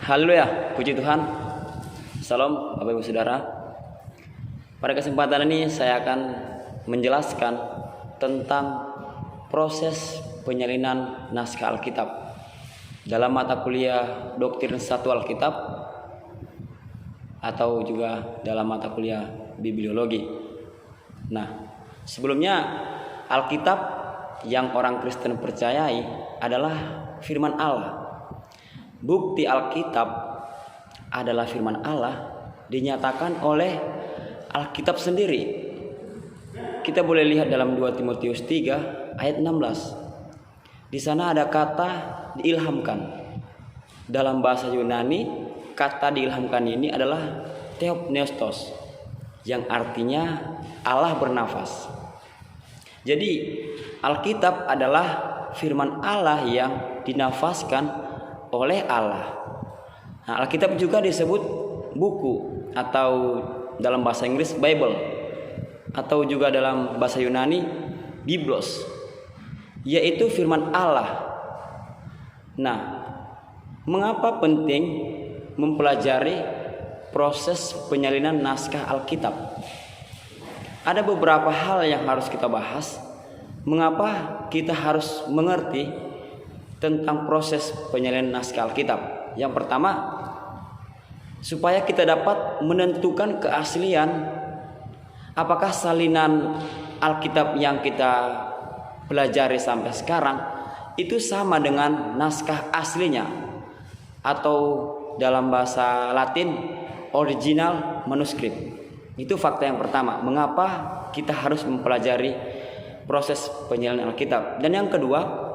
Haleluya, puji Tuhan. Salam Bapak Ibu Saudara. Pada kesempatan ini saya akan menjelaskan tentang proses penyalinan naskah Alkitab dalam mata kuliah Doktrin Satu Alkitab atau juga dalam mata kuliah Bibliologi. Nah, sebelumnya Alkitab yang orang Kristen percayai adalah firman Allah. Bukti Alkitab adalah firman Allah dinyatakan oleh Alkitab sendiri. Kita boleh lihat dalam 2 Timotius 3 ayat 16. Di sana ada kata diilhamkan. Dalam bahasa Yunani, kata diilhamkan ini adalah theopneustos, yang artinya Allah bernafas. Jadi, Alkitab adalah firman Allah yang dinafaskan oleh Allah. Nah, Alkitab juga disebut buku atau dalam bahasa Inggris Bible atau juga dalam bahasa Yunani Biblos, yaitu firman Allah. Nah, mengapa penting mempelajari proses penyalinan naskah Alkitab? Ada beberapa hal yang harus kita bahas. Mengapa kita harus mengerti tentang proses penyalinan naskah Alkitab? Yang pertama, supaya kita dapat menentukan keaslian apakah salinan Alkitab yang kita pelajari sampai sekarang itu sama dengan naskah aslinya, atau dalam bahasa Latin original manuscript. Itu fakta yang pertama, mengapa kita harus mempelajari proses penyalinan Alkitab. Dan yang kedua,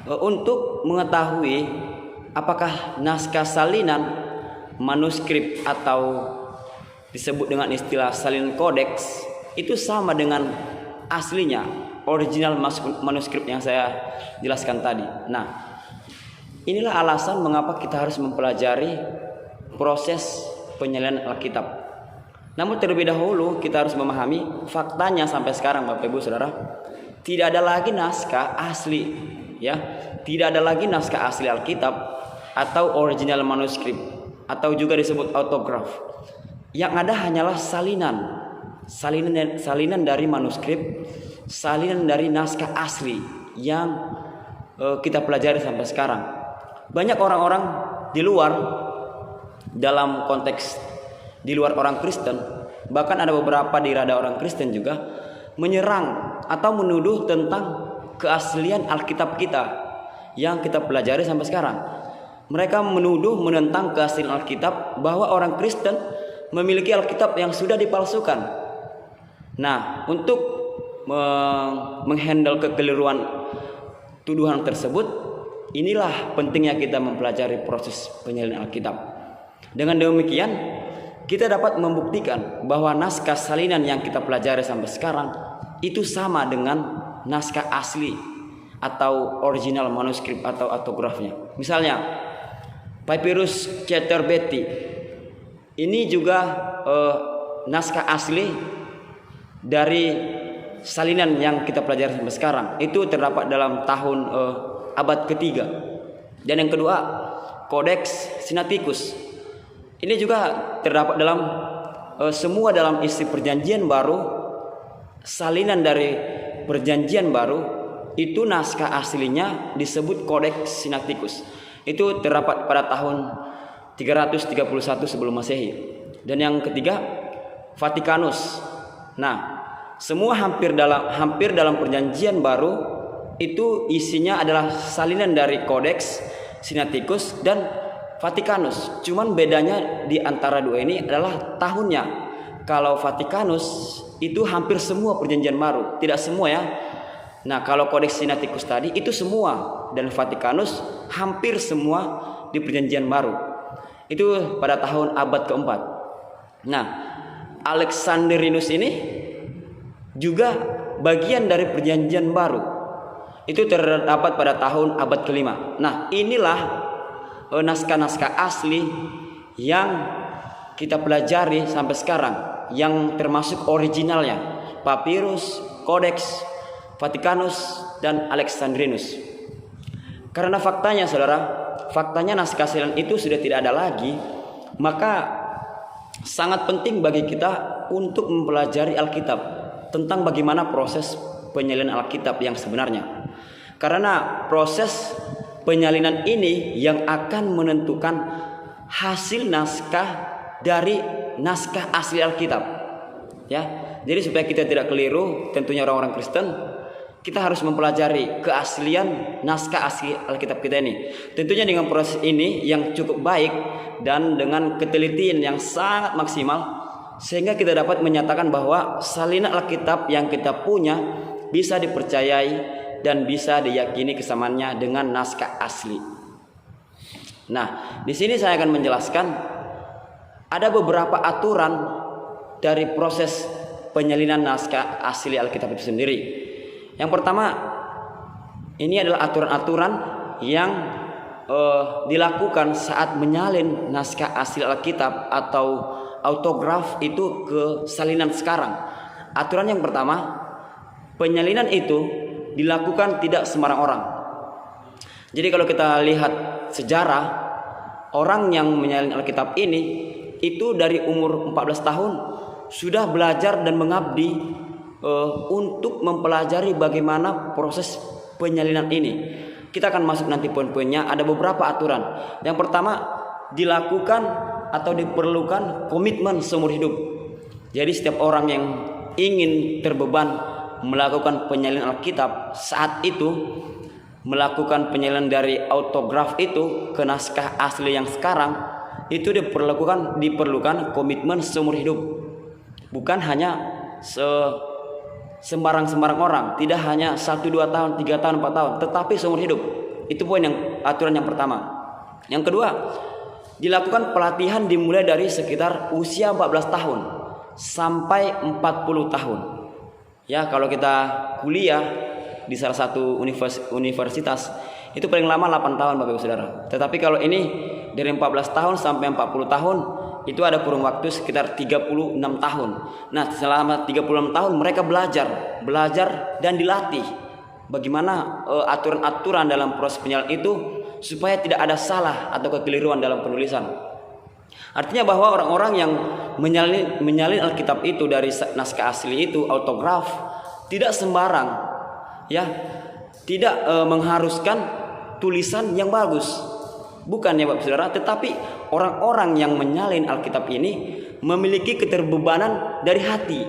untuk mengetahui apakah naskah salinan manuskrip atau disebut dengan istilah salinan kodeks itu sama dengan aslinya, original manuskrip yang saya jelaskan tadi. Nah, inilah alasan mengapa kita harus mempelajari proses penyalinan Alkitab. Namun terlebih dahulu kita harus memahami faktanya sampai sekarang, Bapak Ibu Saudara, tidak ada lagi naskah asli, ya. Tidak ada lagi naskah asli Alkitab atau original manuskrip atau juga disebut autograf. Yang ada hanyalah salinan dari manuskrip, salinan dari naskah asli yang kita pelajari sampai sekarang. Banyak orang-orang di luar, dalam konteks di luar orang Kristen, bahkan ada beberapa di rada orang Kristen juga, menyerang atau menuduh tentang keaslian Alkitab kita yang kita pelajari sampai sekarang. Mereka menuduh menentang keaslian Alkitab bahwa orang Kristen memiliki Alkitab yang sudah dipalsukan. Nah, untuk menghandle kekeliruan tuduhan tersebut, inilah pentingnya kita mempelajari proses penyalinan Alkitab. Dengan demikian, kita dapat membuktikan bahwa naskah salinan yang kita pelajari sampai sekarang itu sama dengan naskah asli atau original manuskrip atau autografnya. Misalnya Papyrus Caterbetti, ini juga naskah asli dari salinan yang kita pelajari sampai sekarang. Itu terdapat dalam tahun abad ketiga. Dan yang kedua, Codex Sinaiticus. Ini juga terdapat dalam semua dalam isi perjanjian baru, salinan dari perjanjian baru, itu naskah aslinya disebut Codex Sinaiticus. Itu terdapat pada tahun 331 sebelum Masehi. Dan yang ketiga, Vatikanus. Nah, semua hampir dalam perjanjian baru itu isinya adalah salinan dari Codex Sinaiticus dan Vatikanus. Cuman bedanya di antara dua ini adalah tahunnya. Kalau Vatikanus itu hampir semua perjanjian baru, tidak semua ya. Nah, kalau Codex Sinaiticus tadi itu semua, dan Vatikanus hampir semua di perjanjian baru. Itu pada tahun abad keempat. Nah, Alexandrinus ini juga bagian dari perjanjian baru. Itu terdapat pada tahun abad kelima. Nah, inilah naskah-naskah asli yang kita pelajari sampai sekarang, yang termasuk originalnya, Papyrus, Codex, Vatikanus, dan Alexandrinus. Karena faktanya saudara, faktanya naskah aslian itu sudah tidak ada lagi, maka sangat penting bagi kita untuk mempelajari Alkitab tentang bagaimana proses penyalinan Alkitab yang sebenarnya. Karena proses penyalinan ini yang akan menentukan hasil naskah dari naskah asli Alkitab. Ya, jadi supaya kita tidak keliru, tentunya orang-orang Kristen, kita harus mempelajari keaslian naskah asli Alkitab kita ini. Tentunya dengan proses ini yang cukup baik dan dengan ketelitian yang sangat maksimal, sehingga kita dapat menyatakan bahwa salinan Alkitab yang kita punya bisa dipercayai dan bisa diyakini kesamaannya dengan naskah asli. Nah, di sini saya akan menjelaskan ada beberapa aturan dari proses penyalinan naskah asli Alkitab itu sendiri. Yang pertama, ini adalah aturan-aturan yang dilakukan saat menyalin naskah asli Alkitab atau autograf itu ke salinan sekarang. Aturan yang pertama, penyalinan itu dilakukan tidak sembarang orang. Jadi kalau kita lihat sejarah, orang yang menyalin Alkitab ini itu dari umur 14 tahun sudah belajar dan mengabdi untuk mempelajari bagaimana proses penyalinan ini. Kita akan masuk nanti poin-poinnya. Ada beberapa aturan. Yang pertama, dilakukan atau diperlukan komitmen seumur hidup. Jadi setiap orang yang ingin terbeban melakukan penyalinan Alkitab, saat itu melakukan penyalinan dari autograf itu ke naskah asli yang sekarang, itu diperlukan komitmen seumur hidup. Bukan hanya sembarang orang, tidak hanya 1, 2 tahun, 3 tahun, 4 tahun, tetapi seumur hidup. Itu aturan yang pertama. Yang kedua, dilakukan pelatihan dimulai dari sekitar usia 14 tahun sampai 40 tahun. Ya, kalau kita kuliah di salah satu universitas itu paling lama 8 tahun Bapak Ibu Saudara. Tetapi kalau ini dari 14 tahun sampai 40 tahun itu ada kurun waktu sekitar 36 tahun. Nah, selama 36 tahun mereka belajar dan dilatih bagaimana aturan-aturan dalam proses penyalinan itu supaya tidak ada salah atau kekeliruan dalam penulisan. Artinya bahwa orang-orang yang menyalin Alkitab itu dari naskah asli itu autograf tidak sembarang, ya, tidak mengharuskan tulisan yang bagus. Bukan ya Bapak Saudara, tetapi orang-orang yang menyalin Alkitab ini memiliki keterbebanan dari hati,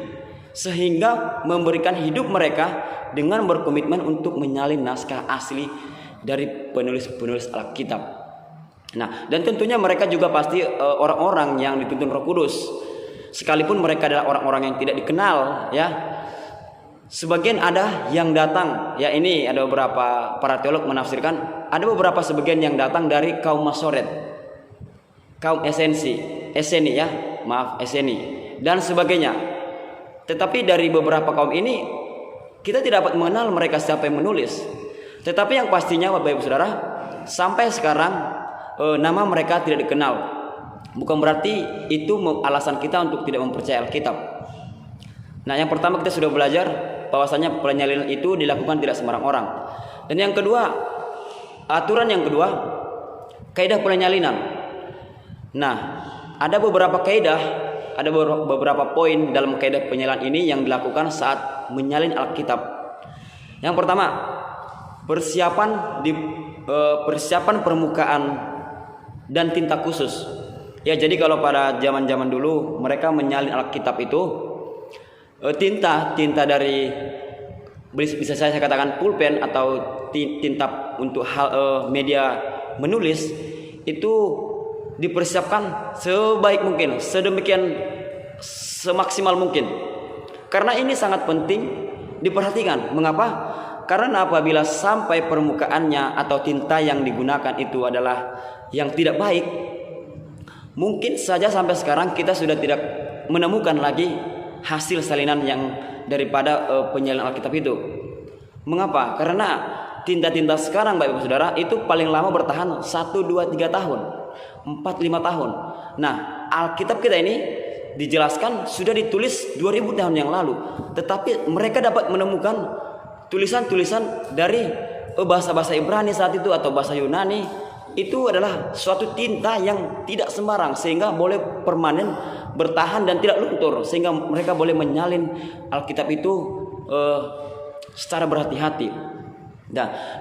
sehingga memberikan hidup mereka dengan berkomitmen untuk menyalin naskah asli dari penulis-penulis Alkitab. Nah, dan tentunya mereka juga pasti orang-orang yang dituntun Roh Kudus, sekalipun mereka adalah orang-orang yang tidak dikenal, ya. Sebagian ada yang datang, ya, ini ada beberapa para teolog menafsirkan, ada beberapa sebagian yang datang dari kaum Masoret, kaum Eseni, dan sebagainya. Tetapi dari beberapa kaum ini kita tidak dapat mengenal mereka siapa yang menulis. Tetapi yang pastinya Bapak Ibu Saudara, sampai sekarang nama mereka tidak dikenal. Bukan berarti itu alasan kita untuk tidak mempercayai Alkitab. Nah, yang pertama kita sudah belajar bahwasanya penyalinan itu dilakukan tidak sembarang orang. Dan yang kedua, aturan yang kedua, kaidah penyalinan. Nah, ada beberapa kaidah, ada beberapa poin dalam kaidah penyalinan ini yang dilakukan saat menyalin Alkitab. Yang pertama, persiapan permukaan dan tinta khusus. Ya, jadi kalau pada zaman-zaman dulu mereka menyalin Alkitab itu tinta dari bisa saya katakan pulpen atau tinta untuk media menulis itu dipersiapkan sebaik mungkin, sedemikian semaksimal mungkin. Karena ini sangat penting diperhatikan. Mengapa? Karena apabila sampai permukaannya atau tinta yang digunakan itu adalah yang tidak baik, mungkin saja sampai sekarang kita sudah tidak menemukan lagi hasil salinan yang daripada penyalinan Alkitab itu. Mengapa? Karena tinta-tinta sekarang Bapak Ibu Saudara itu paling lama bertahan 1, 2, 3 tahun, 4, 5 tahun. Nah, Alkitab kita ini dijelaskan sudah ditulis 2000 tahun yang lalu, tetapi mereka dapat menemukan tulisan-tulisan dari bahasa-bahasa Ibrani saat itu atau bahasa Yunani itu adalah suatu tinta yang tidak sembarang, sehingga boleh permanen bertahan dan tidak luntur, sehingga mereka boleh menyalin Alkitab itu secara berhati-hati.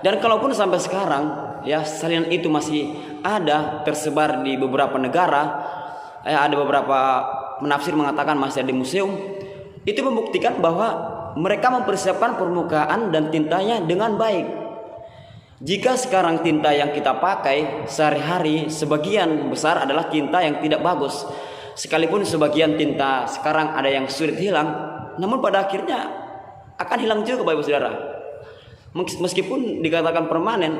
Dan kalaupun sampai sekarang ya salinan itu masih ada tersebar di beberapa negara, ada beberapa penafsir mengatakan masih ada di museum, itu membuktikan bahwa mereka mempersiapkan permukaan dan tintanya dengan baik. Jika sekarang tinta yang kita pakai sehari-hari sebagian besar adalah tinta yang tidak bagus, sekalipun sebagian tinta sekarang ada yang sulit hilang, namun pada akhirnya akan hilang juga Bapak Ibu Saudara. Meskipun dikatakan permanen,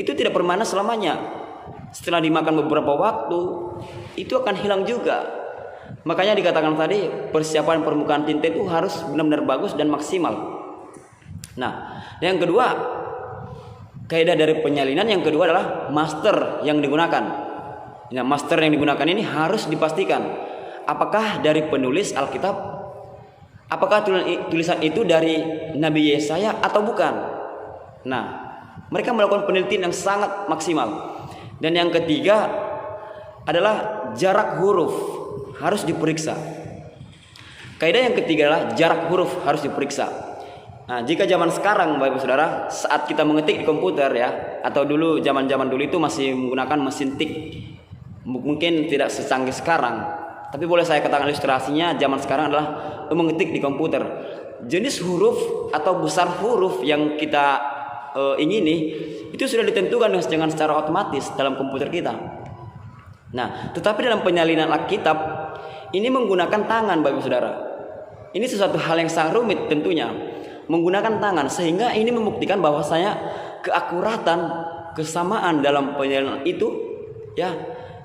itu tidak permanen selamanya. Setelah dimakan beberapa waktu, itu akan hilang juga. Makanya dikatakan tadi persiapan permukaan tinta itu harus benar-benar bagus dan maksimal. Nah, yang kedua, kaidah dari penyalinan yang kedua adalah master yang digunakan. Nah, master yang digunakan ini harus dipastikan apakah dari penulis Alkitab, apakah tulisan itu dari Nabi Yesaya atau bukan. Nah, mereka melakukan penelitian yang sangat maksimal. Dan yang ketiga adalah jarak huruf harus diperiksa. Kaidah yang ketiga adalah jarak huruf harus diperiksa. Nah, jika zaman sekarang Bapak Ibu Saudara, saat kita mengetik di komputer ya, atau dulu zaman-zaman dulu itu masih menggunakan mesin tik. Mungkin tidak secanggih sekarang, tapi boleh saya katakan ilustrasinya zaman sekarang adalah mengetik di komputer. Jenis huruf atau besar huruf yang kita ingini itu sudah ditentukan dengan secara otomatis dalam komputer kita. Nah, tetapi dalam penyalinan Alkitab ini menggunakan tangan Bapak Ibu Saudara. Ini sesuatu hal yang sangat rumit tentunya, menggunakan tangan, sehingga ini membuktikan bahwasanya keakuratan, kesamaan dalam penyalinan itu ya,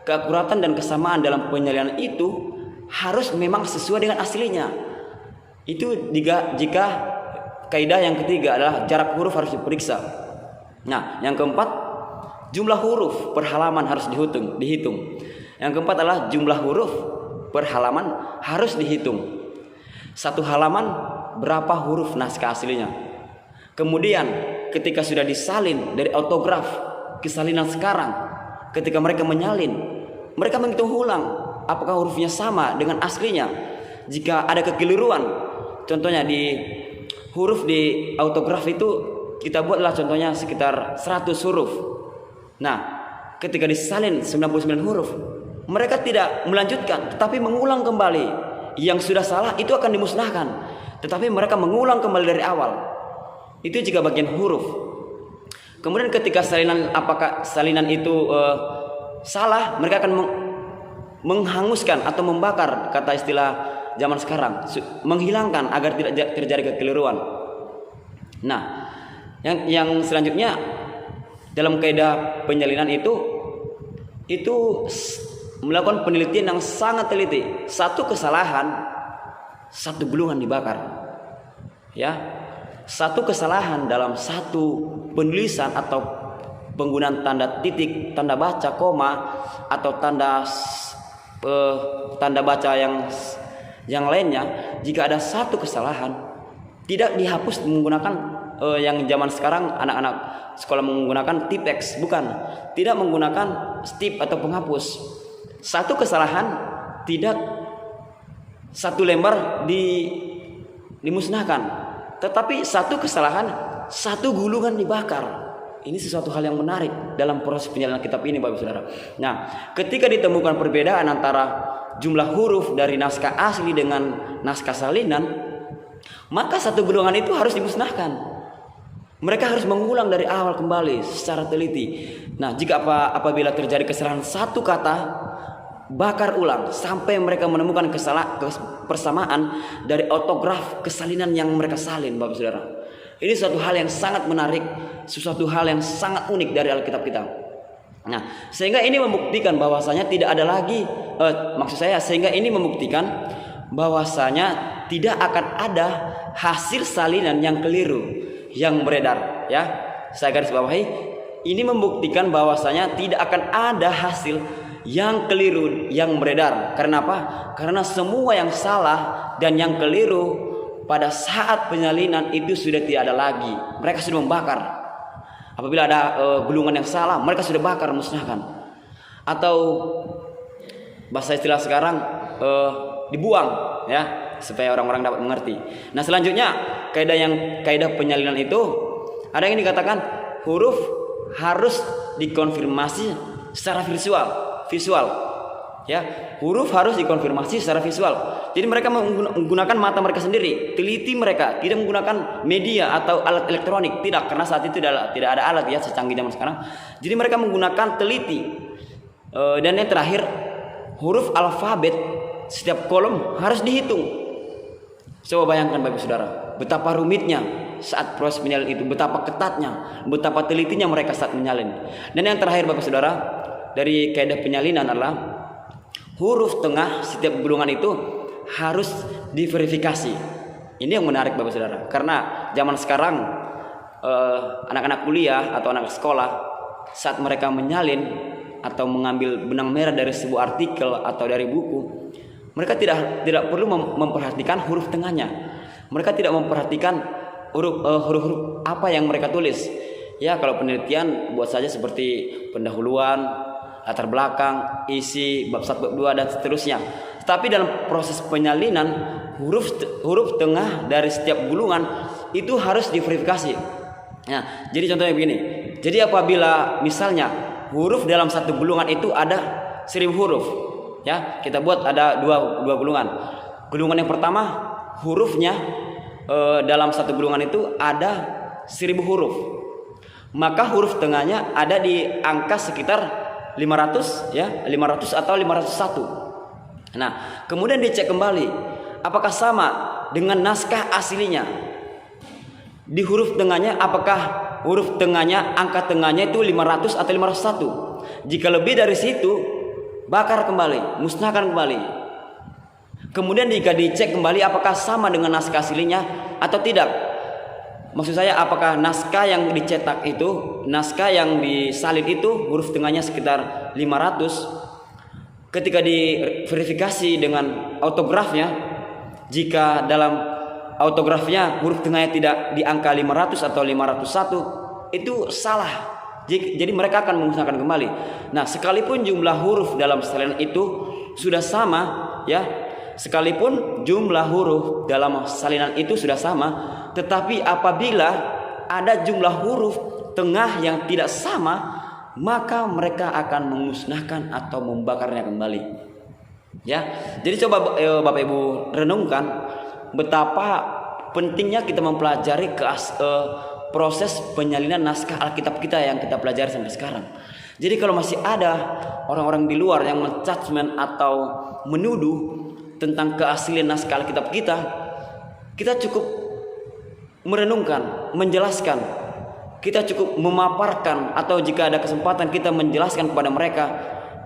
keakuratan dan kesamaan dalam penyalinan itu harus memang sesuai dengan aslinya. Itu jika kaidah yang ketiga adalah jarak huruf harus diperiksa. Nah, yang keempat, jumlah huruf per halaman harus dihitung. Yang keempat adalah jumlah huruf per halaman harus dihitung. Satu halaman berapa huruf naskah aslinya. Kemudian ketika sudah disalin dari autograf ke salinan sekarang, ketika mereka menyalin, mereka menghitung ulang apakah hurufnya sama dengan aslinya. Jika ada kekeliruan, contohnya di huruf di autograf itu kita buatlah contohnya sekitar 100 huruf. Nah, ketika disalin 99 huruf, mereka tidak melanjutkan, tetapi mengulang kembali. Yang sudah salah itu akan dimusnahkan, tetapi mereka mengulang kembali dari awal. Itu jika bagian huruf. Kemudian ketika apakah salinan itu salah, mereka akan menghanguskan atau membakar, kata istilah zaman sekarang, menghilangkan agar tidak terjadi kekeliruan. Nah, yang selanjutnya dalam kaidah penyalinan itu melakukan penelitian yang sangat teliti. Satu kesalahan, satu gulungan dibakar. Ya. Satu kesalahan dalam satu penulisan atau penggunaan tanda titik, tanda baca, koma, atau tanda baca yang lainnya, jika ada satu kesalahan tidak dihapus menggunakan yang zaman sekarang anak-anak sekolah menggunakan tipex, bukan, tidak menggunakan stip atau penghapus. Satu kesalahan tidak satu lembar dimusnahkan, tetapi satu kesalahan satu gulungan dibakar. Ini sesuatu hal yang menarik dalam proses penyalinan kitab ini Bapak Saudara. Nah, ketika ditemukan perbedaan antara jumlah huruf dari naskah asli dengan naskah salinan, maka satu gulungan itu harus dimusnahkan. Mereka harus mengulang dari awal kembali secara teliti. Nah, jika apabila terjadi kesalahan satu kata, bakar ulang sampai mereka menemukan persamaan dari autograf kesalinan yang mereka salin Bapak Saudara. Ini suatu hal yang sangat menarik, sesuatu hal yang sangat unik dari Alkitab kita. Nah, sehingga ini membuktikan bahwasanya tidak ada lagi sehingga ini membuktikan bahwasanya tidak akan ada hasil salinan yang keliru yang beredar, ya. Saya garis bawahi, ini membuktikan bahwasanya tidak akan ada hasil yang keliru yang beredar. Karena apa? Karena semua yang salah dan yang keliru pada saat penyalinan itu sudah tidak ada lagi. Mereka sudah membakar. Apabila ada gulungan yang salah, mereka sudah bakar, musnahkan. Atau bahasa istilah sekarang dibuang, ya, supaya orang-orang dapat mengerti. Nah, selanjutnya kaidah penyalinan itu ada yang dikatakan huruf harus dikonfirmasi secara visual. Ya, huruf harus dikonfirmasi secara visual. Jadi mereka menggunakan mata mereka sendiri, teliti mereka, tidak menggunakan media atau alat elektronik, tidak, karena saat itu tidak ada alat ya secanggih zaman sekarang. Jadi mereka menggunakan teliti. Dan yang terakhir, huruf alfabet setiap kolom harus dihitung. Coba bayangkan Bapak Saudara, betapa rumitnya saat proses penyalin itu, betapa ketatnya, betapa telitinya mereka saat menyalin. Dan yang terakhir Bapak Saudara, dari kaidah penyalinan adalah huruf tengah setiap gulungan itu harus diverifikasi. Ini yang menarik Bapak Saudara, karena zaman sekarang anak-anak kuliah atau anak sekolah saat mereka menyalin atau mengambil benang merah dari sebuah artikel atau dari buku, mereka tidak perlu memperhatikan huruf tengahnya. Mereka tidak memperhatikan huruf-huruf apa yang mereka tulis. Ya, kalau penelitian buat saja seperti pendahuluan, latar belakang, isi, bab 1, bab 2 dan seterusnya. Tapi dalam proses penyalinan, huruf tengah dari setiap gulungan itu harus diverifikasi. Nah, jadi contohnya begini. Jadi apabila misalnya huruf dalam satu gulungan itu ada 1000 huruf, ya, kita buat ada dua gulungan. Gulungan yang pertama, hurufnya dalam satu gulungan itu ada 1000 huruf. Maka huruf tengahnya ada di angka sekitar 500, ya, 500 atau 501. Nah, kemudian dicek kembali apakah sama dengan naskah aslinya. Di huruf tengahnya, apakah huruf tengahnya, angka tengahnya itu 500 atau 501. Jika lebih dari situ, bakar kembali, musnahkan kembali. Kemudian jika dicek kembali apakah sama dengan naskah aslinya atau tidak. Maksud saya, apakah naskah yang dicetak itu, naskah yang disalin itu huruf tengahnya sekitar 500. Ketika diverifikasi dengan autografnya, jika dalam autografnya huruf tengahnya tidak di angka 500 atau 501, itu salah. Jadi mereka akan memusnahkan kembali. Nah, sekalipun jumlah huruf dalam salinan itu sudah sama, ya, sekalipun jumlah huruf dalam salinan itu sudah sama, tetapi apabila ada jumlah huruf tengah yang tidak sama, maka mereka akan memusnahkan atau membakarnya kembali. Ya, jadi coba Bapak Ibu renungkan betapa pentingnya kita mempelajari proses penyalinan naskah Alkitab kita yang kita pelajari sampai sekarang. Jadi kalau masih ada orang-orang di luar yang menjudgment atau menuduh tentang keaslian naskah Alkitab kita, kita cukup merenungkan, menjelaskan, kita cukup memaparkan, atau jika ada kesempatan kita menjelaskan kepada mereka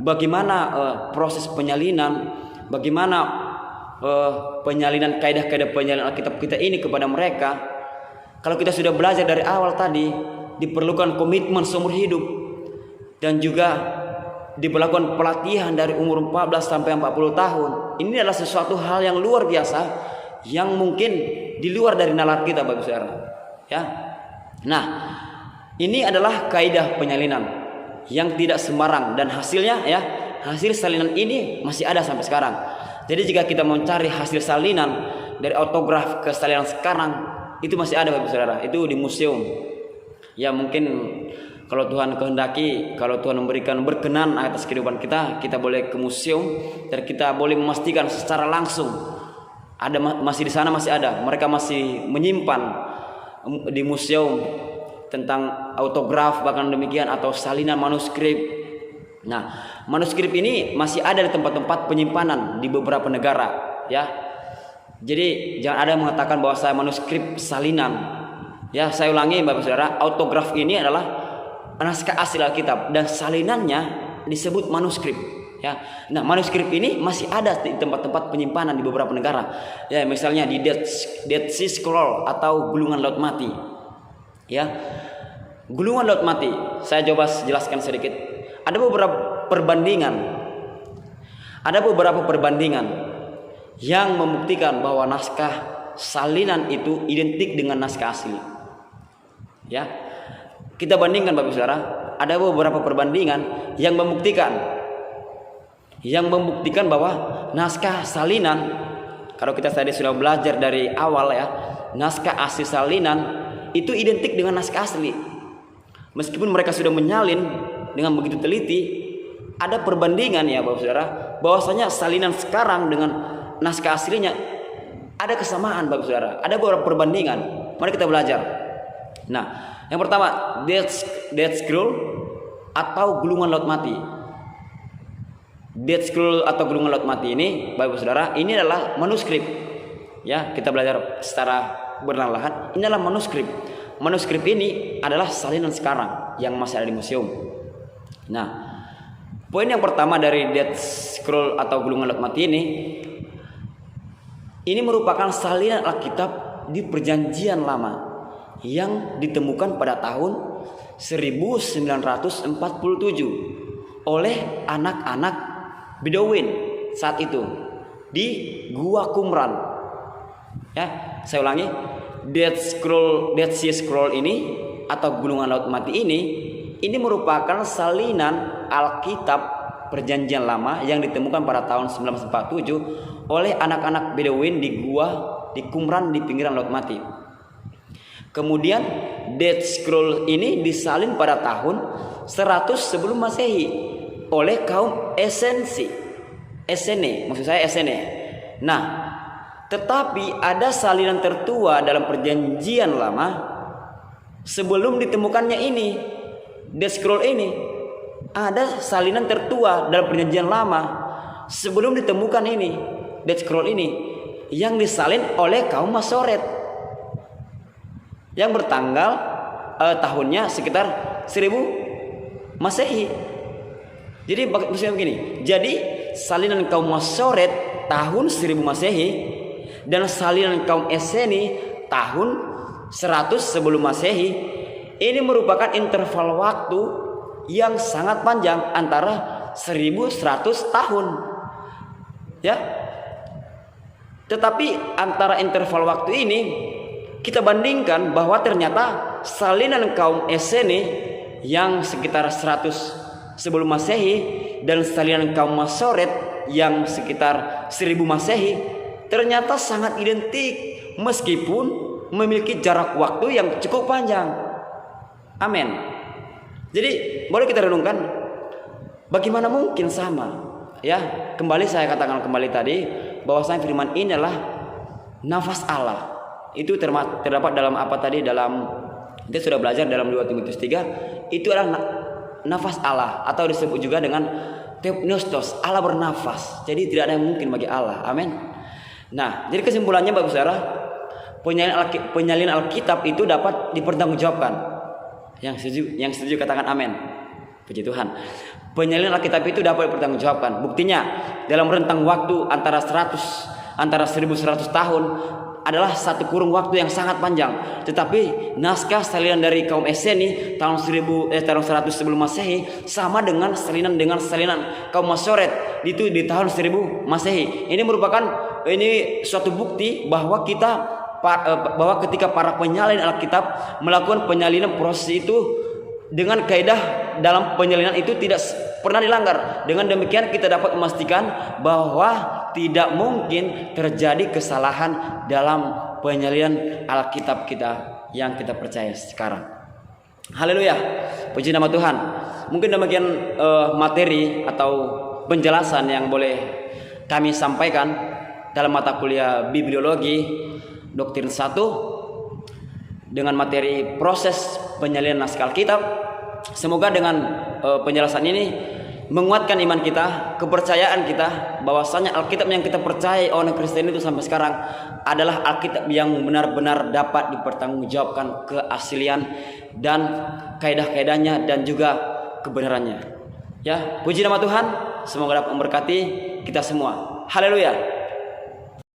bagaimana proses penyalinan, bagaimana penyalinan, kaidah-kaidah penyalinan Alkitab kita ini kepada mereka. Kalau kita sudah belajar dari awal tadi, diperlukan komitmen seumur hidup, dan juga diberlakukan pelatihan dari umur 14 sampai 40 tahun. Ini adalah sesuatu hal yang luar biasa, yang mungkin di luar dari nalar kita Bapak Saudara. Ya. Nah, ini adalah kaidah penyalinan yang tidak sembarang, dan hasilnya, ya, hasil salinan ini masih ada sampai sekarang. Jadi jika kita mau cari hasil salinan dari autograf ke salinan sekarang, itu masih ada Bapak Saudara, itu di museum. Ya, mungkin kalau Tuhan kehendaki, kalau Tuhan memberikan berkenan atas kehidupan kita, kita boleh ke museum dan kita boleh memastikan secara langsung ada, masih di sana masih ada. Mereka masih menyimpan di museum tentang autograf, bahkan demikian, atau salinan manuskrip. Nah, manuskrip ini masih ada di tempat-tempat penyimpanan di beberapa negara, ya. Jadi jangan ada yang mengatakan bahwa saya manuskrip salinan. Ya, saya ulangi Bapak Saudara, autograf ini adalah naskah asli Alkitab dan salinannya disebut manuskrip, ya. Nah, manuskrip ini masih ada di tempat-tempat penyimpanan di beberapa negara. Ya, misalnya di Dead Sea Scroll atau gulungan laut mati. Ya. Gulungan laut mati, saya coba jelaskan sedikit. Ada beberapa perbandingan yang membuktikan bahwa naskah salinan itu identik dengan naskah asli. Ya. kita bandingkan Bapak Saudara, ada beberapa perbandingan yang membuktikan bahwa naskah salinan, kalau kita tadi sudah belajar dari awal ya, naskah asli salinan itu identik dengan naskah asli. Meskipun mereka sudah menyalin dengan begitu teliti, ada perbandingan ya Bapak Saudara, bahwasanya salinan sekarang dengan naskah aslinya ada kesamaan Bapak Saudara, ada beberapa perbandingan. Mari kita belajar. Nah, yang pertama, Dead Scroll atau gulungan laut mati. Dead Scroll atau gulungan laut mati ini, Bapak Saudara, ini adalah manuskrip. Ya, kita belajar secara berlahan. Ini adalah manuskrip. Manuskrip ini adalah salinan sekarang yang masih ada di museum. Nah, poin yang pertama dari Dead Scroll atau gulungan laut mati ini merupakan salinan Alkitab di Perjanjian Lama yang ditemukan pada tahun 1947 oleh anak-anak Bedouin saat itu di Gua Qumran. Ya, saya ulangi, Dead Sea Scroll ini atau gulungan laut mati ini merupakan salinan Alkitab Perjanjian Lama yang ditemukan pada tahun 1947 oleh anak-anak Bedouin di Qumran di pinggiran laut mati. Kemudian Dead Scroll ini disalin pada tahun 100 sebelum Masehi oleh kaum Essene. Nah, tetapi ada salinan tertua dalam Perjanjian Lama sebelum ditemukannya ini, Dead Scroll ini. Ada salinan tertua dalam Perjanjian Lama sebelum ditemukan ini, Dead Scroll ini, yang disalin oleh kaum Masoret yang bertanggal tahunnya sekitar 1000 Masehi. Jadi maksudnya begini, jadi salinan kaum Masoret tahun 1000 Masehi dan salinan kaum Essene tahun 100 sebelum Masehi ini merupakan interval waktu yang sangat panjang, antara 1100 tahun. Ya. Tetapi antara interval waktu ini kita bandingkan bahwa ternyata salinan kaum Essene yang sekitar 100 sebelum Masehi dan salinan kaum Masoret yang sekitar 1000 Masehi ternyata sangat identik meskipun memiliki jarak waktu yang cukup panjang. Amin. Jadi boleh kita renungkan, bagaimana mungkin sama? Ya, kembali saya katakan kembali tadi bahwasanya firman ini adalah nafas Allah. Itu terdapat dalam apa tadi, dalam kita sudah belajar dalam 2 Timotius 3, itu adalah nafas Allah atau disebut juga dengan Theopneustos, Allah bernafas. Jadi tidak ada yang mungkin bagi Allah. Amin. Nah, jadi kesimpulannya Bapak Saudara, penyalinan Alkitab itu dapat dipertanggungjawabkan. Yang setuju katakan amin. Puji Tuhan. Penyalinan Alkitab itu dapat dipertanggungjawabkan. Buktinya dalam rentang waktu antara 1100 tahun adalah satu kurung waktu yang sangat panjang. Tetapi naskah salinan dari kaum Essene tahun 100 sebelum Masehi sama dengan salinan kaum Masoret itu di tahun 1000 Masehi. Ini merupakan suatu bukti bahwa ketika para penyalin Alkitab melakukan penyalinan, proses itu dengan kaidah dalam penyalinan itu tidak pernah dilanggar. Dengan demikian kita dapat memastikan bahwa tidak mungkin terjadi kesalahan dalam penyalinan Alkitab kita yang kita percaya sekarang. Haleluya, puji nama Tuhan. Mungkin demikian materi atau penjelasan yang boleh kami sampaikan dalam mata kuliah Bibliologi Doktrin 1 dengan materi proses penyalinan naskah Alkitab. Semoga dengan penjelasan ini menguatkan iman kita, kepercayaan kita bahwasanya Alkitab yang kita percaya orang Kristen itu sampai sekarang adalah Alkitab yang benar-benar dapat dipertanggungjawabkan keaslian dan kaidah-kaidahnya dan juga kebenarannya. Ya, puji nama Tuhan, semoga dapat memberkati kita semua. Haleluya.